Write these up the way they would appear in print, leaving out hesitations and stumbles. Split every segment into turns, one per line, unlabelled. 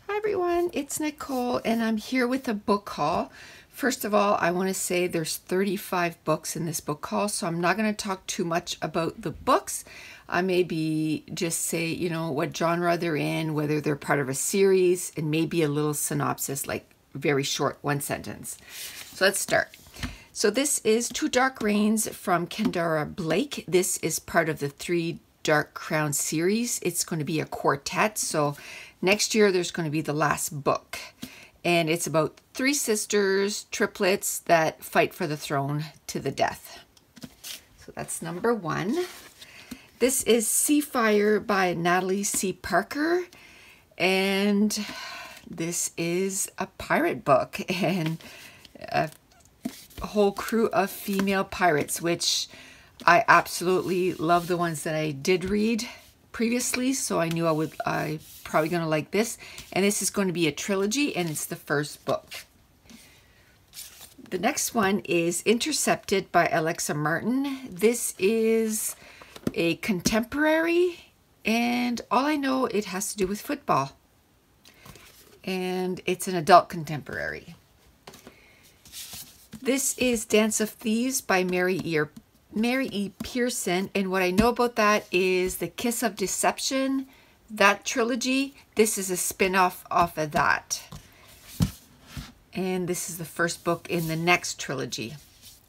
Hi everyone, it's Nicole and I'm here with a book haul. First of all, I want to say there's 35 books in this book haul, so I'm not going to talk too much about the books. I maybe just say, what genre they're in, whether they're part of a series, and maybe a little synopsis, like very short, one sentence. So let's start. So this is Two Dark Reigns from Kendara Blake. This is part of the Three Dark Crown series. It's going to be a quartet, so next year there's going to be the last book. And it's about three sisters, triplets, that fight for the throne to the death. So that's number one. This is Seafire by Natalie C. Parker. And this is a pirate book and a whole crew of female pirates, which I absolutely love the ones that I did read previously, so I knew I probably going to like this. And this is going to be a trilogy, and it's the first book. The next one is Intercepted by Alexa Martin. This is a contemporary, and all I know, it has to do with football. And it's an adult contemporary. This is Dance of Thieves by Mary E. Pearson, and what I know about that is The Kiss of Deception, that trilogy. This is a spin-off off of that. And this is the first book in the next trilogy.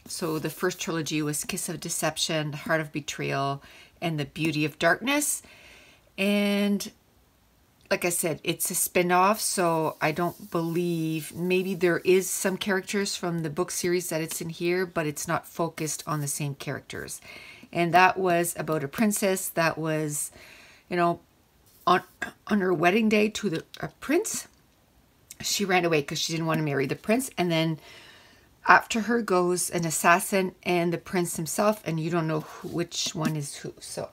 So the first trilogy was Kiss of Deception, Heart of Betrayal, and The Beauty of Darkness. And like I said, it's a spin-off, so I don't believe, maybe there is some characters from the book series that it's in here, but it's not focused on the same characters. And that was about a princess that was, on her wedding day to a prince. She ran away because she didn't want to marry the prince. And then after her goes an assassin and the prince himself, and you don't know which one is who. So.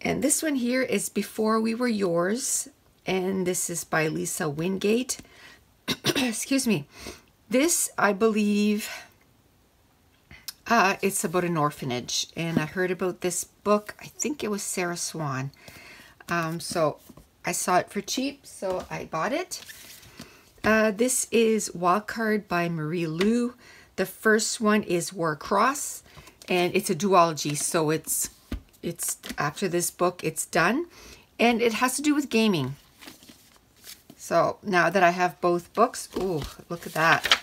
And this one here is Before We Were Yours, and this is by Lisa Wingate. Excuse me. This, I believe, it's about an orphanage, and I heard about this book. I think it was Sarah Swan. So I saw it for cheap, so I bought it. This is Wildcard by Marie Lu. The first one is War Cross, and it's a duology, so it's after this book, it's done. And it has to do with gaming. So now that I have both books, ooh, look at that.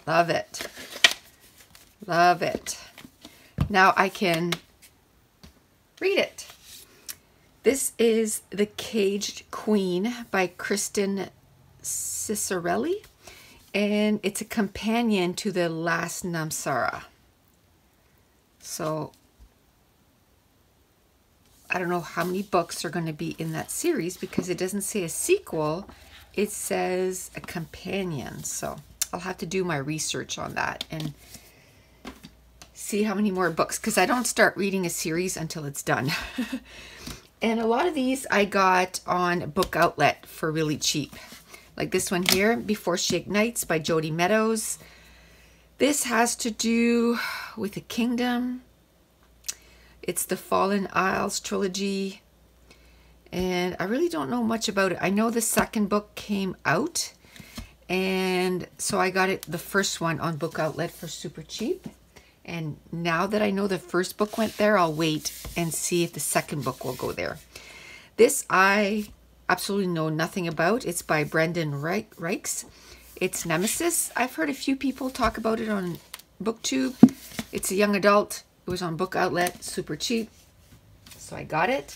Love it. Love it. Now I can read it. This is The Caged Queen by Kristen Cicerelli. And it's a companion to The Last Namsara. So I don't know how many books are going to be in that series because it doesn't say a sequel. It says a companion. So I'll have to do my research on that and see how many more books, because I don't start reading a series until it's done. And a lot of these I got on Book Outlet for really cheap. Like this one here, Before She Ignites by Jody Meadows. This has to do with a kingdom. It's the Fallen Isles trilogy. And I really don't know much about it. I know the second book came out. And so I got it, the first one, on Book Outlet for super cheap. And now that I know the first book went there, I'll wait and see if the second book will go there. This I absolutely know nothing about. It's by Brendan Reichs. It's Nemesis. I've heard a few people talk about it on BookTube. It's a young adult. It was on Book Outlet, super cheap. So I got it.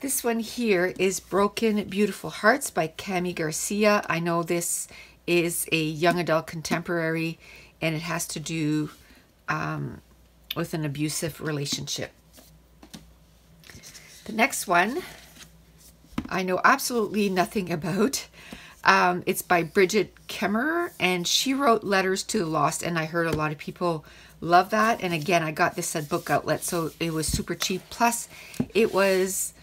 This one here is Broken Beautiful Hearts by Cami Garcia. I know this is a young adult contemporary, and it has to do with an abusive relationship. The next one I know absolutely nothing about. It's by Bridget Kemmerer, and she wrote Letters to the Lost, and I heard a lot of people love that. And again, I got this at Book Outlet, so it was super cheap. Plus, it was,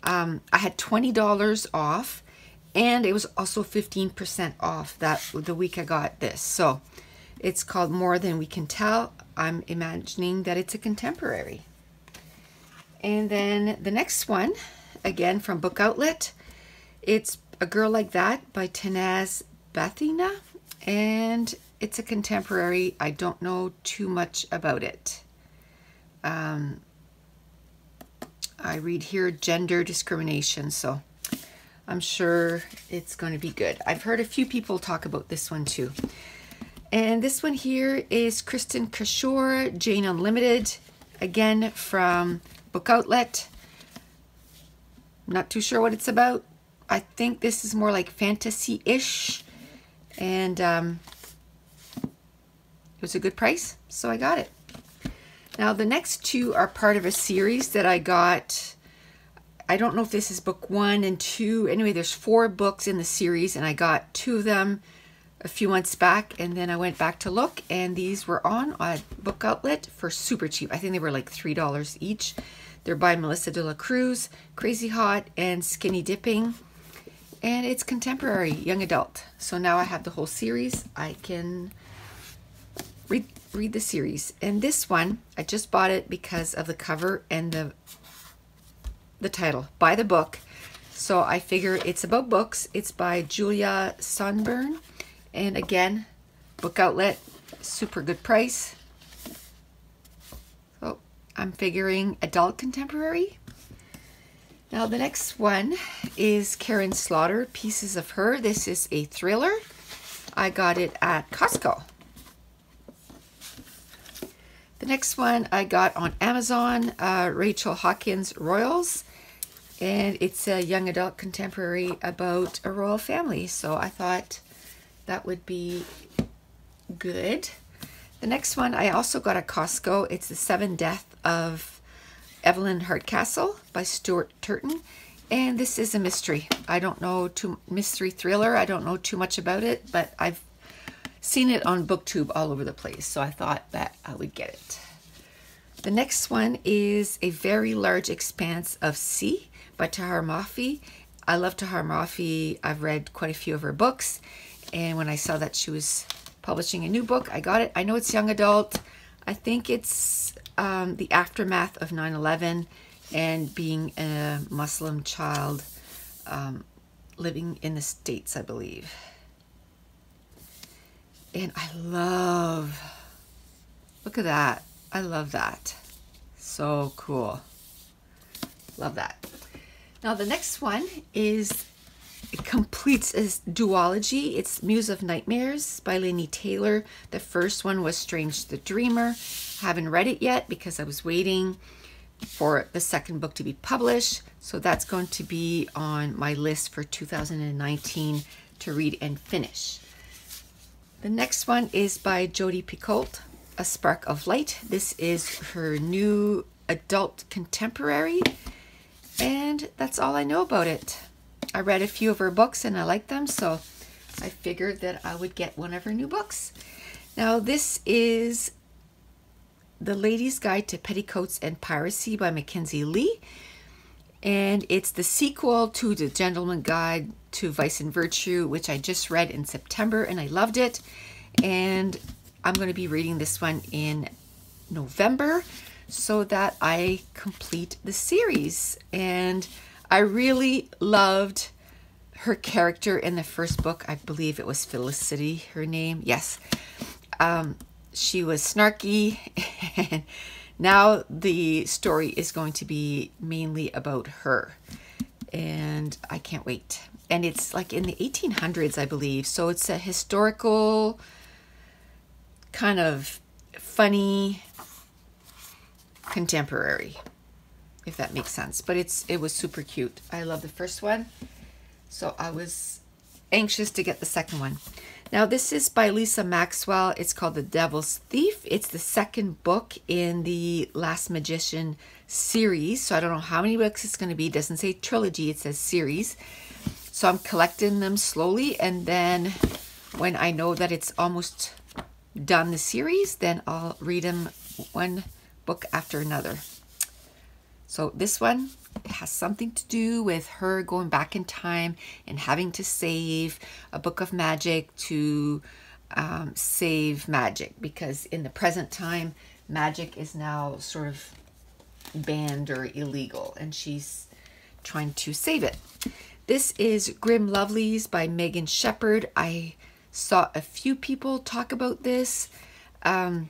I had $20 off, and it was also 15% off the week I got this. So it's called More Than We Can Tell. I'm imagining that it's a contemporary. And then the next one again from Book Outlet. It's A Girl Like That by Tessa Gratton, and it's a contemporary. I don't know too much about it. I read here gender discrimination, so I'm sure it's going to be good. I've heard a few people talk about this one too. And this one here is Kristen Kashore, Jane Unlimited, again from Book Outlet. Not too sure what it's about. I think this is more like fantasy-ish, and it was a good price, so I got it. Now the next two are part of a series that I got. I don't know if this is book 1 and 2. Anyway, there's 4 books in the series, and I got 2 of them a few months back, and then I went back to look, and these were on Book Outlet for super cheap. I think they were like $3 each. They're by Melissa de la Cruz, Crazy Hot, and Skinny Dipping. And it's contemporary, young adult. So now I have the whole series. I can read the series. And this one, I just bought it because of the cover and the title, Buy the Book. So I figure it's about books. It's by Julia Sonburn. And again, Book Outlet, super good price. So I'm figuring adult contemporary. Now the next one is Karen Slaughter, Pieces of Her. This is a thriller. I got it at Costco. The next one I got on Amazon, Rachel Hawkins, Royals. And it's a young adult contemporary about a royal family. So I thought that would be good. The next one I also got at Costco. It's The 7 Deaths of Evelyn Hardcastle by Stuart Turton, and this is a mystery. I don't know mystery thriller. I don't know too much about it, but I've seen it on BookTube all over the place, so I thought that I would get it. The next one is A Very Large Expanse of Sea by Tahar Mafi. I love Tahar Mafi. I've read quite a few of her books, and when I saw that she was publishing a new book, I got it. I know it's young adult. I think it's the aftermath of 9/11 and being a Muslim child living in the States, I believe. And I love, look at that. I love that. So cool. Love that. Now the next one is, it completes as duology. It's Muse of Nightmares by Laini Taylor. The first one was Strange the Dreamer. Haven't read it yet because I was waiting for the second book to be published. So that's going to be on my list for 2019 to read and finish. The next one is by Jodi Picoult, A Spark of Light. This is her new adult contemporary, and that's all I know about it. I read a few of her books and I like them, so I figured that I would get one of her new books. Now this is The Lady's Guide to Petticoats and Piracy by Mackenzie Lee, and it's the sequel to The Gentleman's Guide to Vice and Virtue, which I just read in September and I loved it, and I'm going to be reading this one in November so that I complete the series. And I really loved her character in the first book. I believe it was Felicity, her name. Yes. She was snarky, and now the story is going to be mainly about her. And I can't wait. And it's like in the 1800s, I believe. So it's a historical, kind of funny contemporary, if that makes sense. But it was super cute. I love the first one, so I was anxious to get the second one. Now this is by Lisa Maxwell. It's called The Devil's Thief. It's the second book in the Last Magician series, so I don't know how many books it's going to be. It doesn't say trilogy, it says series. So I'm collecting them slowly, and then when I know that it's almost done the series, then I'll read them one book after another. So this one has something to do with her going back in time and having to save a book of magic to save magic, because in the present time magic is now sort of banned or illegal, and she's trying to save it. This is Grim Lovelyz by Megan Shepherd. I saw a few people talk about this. I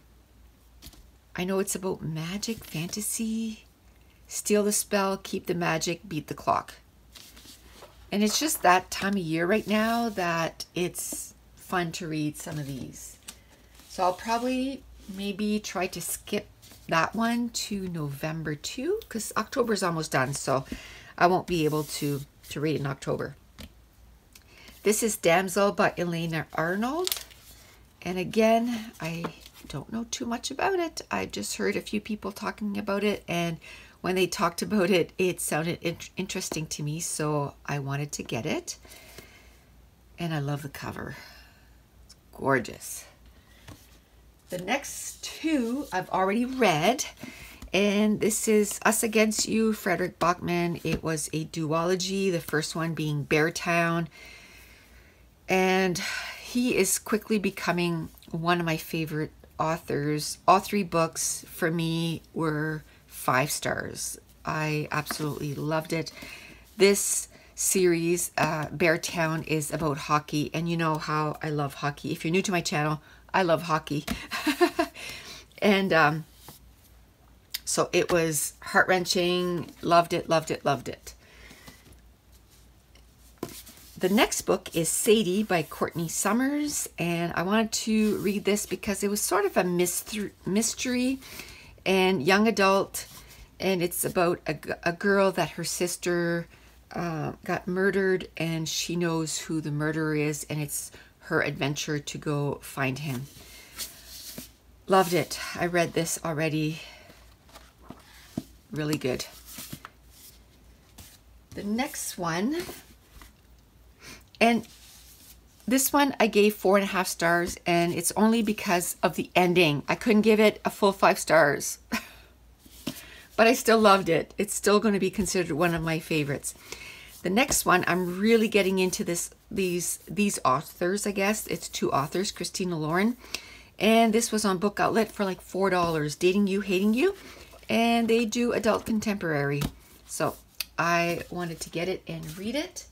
know it's about magic, fantasy, steal the spell, keep the magic, beat the clock. And it's just that time of year right now that it's fun to read some of these. So I'll probably maybe try to skip that one to November too, because October is almost done, so I won't be able to read in October. This is Damsel by Elena Arnold. And again, I don't know too much about it. I just heard a few people talking about it, and when they talked about it, it sounded interesting to me, so I wanted to get it. And I love the cover. It's gorgeous. The next two I've already read, and this is Us Against You, Frederick Bachman. It was a duology, the first one being Beartown. And he is quickly becoming one of my favorite authors. All three books for me were 5 stars. I absolutely loved it. This series, Beartown, is about hockey, and you know how I love hockey. If you're new to my channel, I love hockey. And so it was heart-wrenching. Loved it, loved it, loved it. The next book is Sadie by Courtney Summers, and I wanted to read this because it was sort of a mystery and young adult, and it's about a girl that her sister got murdered, and she knows who the murderer is, and it's her adventure to go find him. Loved it. I read this already. Really good. The next one, and this one I gave 4.5 stars, and it's only because of the ending. I couldn't give it a full 5 stars. But I still loved it. It's still going to be considered one of my favorites. The next one, I'm really getting into these authors, I guess. It's 2 authors, Christina Lauren. And this was on Book Outlet for like $4, Dating You, Hating You. And they do adult contemporary. So I wanted to get it and read it.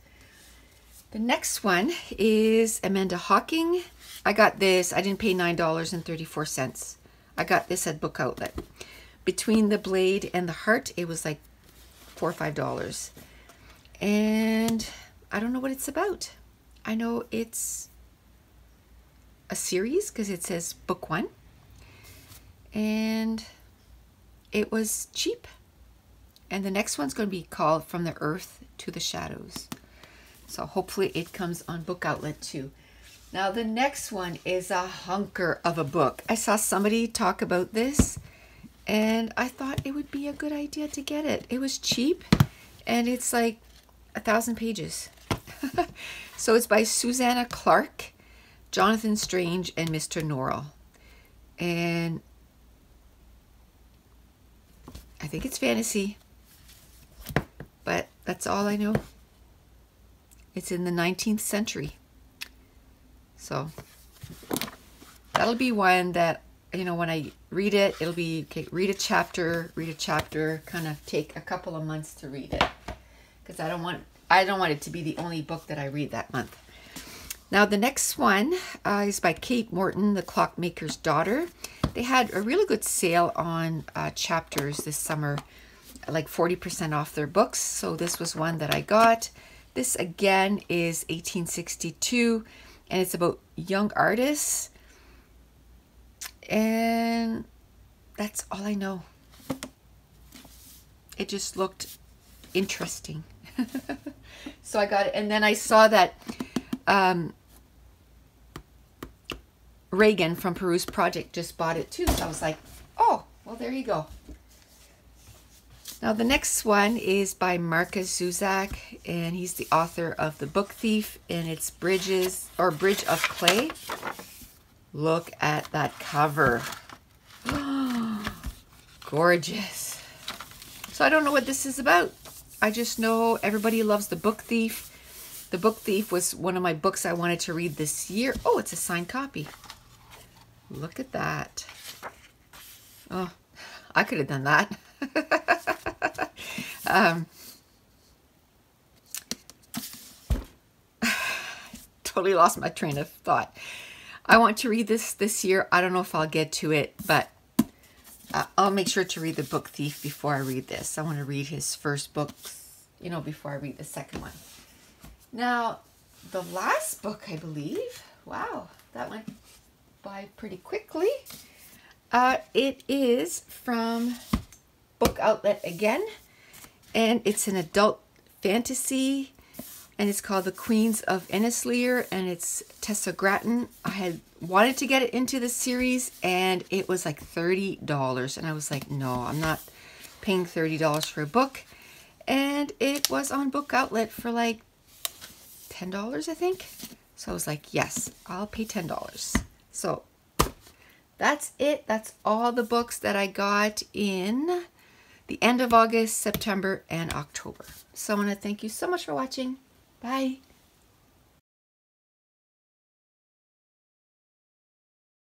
The next one is Amanda Hawking. I got this, I didn't pay $9.34. I got this at Book Outlet. Between the Blade and the Heart, it was like $4 or $5. And I don't know what it's about. I know it's a series because it says book 1. And it was cheap. And the next one's going to be called From the Earth to the Shadows. So hopefully it comes on Book Outlet too. Now the next one is a hunker of a book. I saw somebody talk about this, and I thought it would be a good idea to get it. It was cheap, and it's like 1,000 pages. So it's by Susanna Clarke, Jonathan Strange, and Mr. Norrell. And I think it's fantasy, but that's all I know. It's in the 19th century. So that'll be one that, you know, when I read it, it'll be, okay, read a chapter, kind of take a couple of months to read it. Because I don't want it to be the only book that I read that month. Now the next one is by Kate Morton, The Clockmaker's Daughter. They had a really good sale on chapters this summer, like 40% off their books. So this was one that I got. This again is 1862, and it's about young artists. And that's all I know. It just looked interesting. So I got it. And then I saw that Reagan from Peruse Project just bought it too. So I was like, oh, well, there you go. Now the next one is by Markus Zusak, and he's the author of The Book Thief, and it's Bridge of Clay. Look at that cover. Gorgeous. So I don't know what this is about. I just know everybody loves The Book Thief. The Book Thief was one of my books I wanted to read this year. Oh, it's a signed copy. Look at that. Oh, I could have done that. totally lost my train of thought. I want to read this year. I don't know if I'll get to it, but I'll make sure to read the book Thief before I read this. I want to read his first book, you know, before I read the second one. Now, the last book, I believe, wow, that went by pretty quickly. It is from Book Outlet again, and it's an adult fantasy, and it's called The Queens of Innisleer, and it's Tessa Gratton. I had wanted to get it into the series, and it was like $30, and I was like, no, I'm not paying $30 for a book. And it was on Book Outlet for like $10, I think. So I was like, yes, I'll pay $10. So that's it. That's all the books that I got in the end of August, September, and October. So I want to thank you so much for watching. Bye.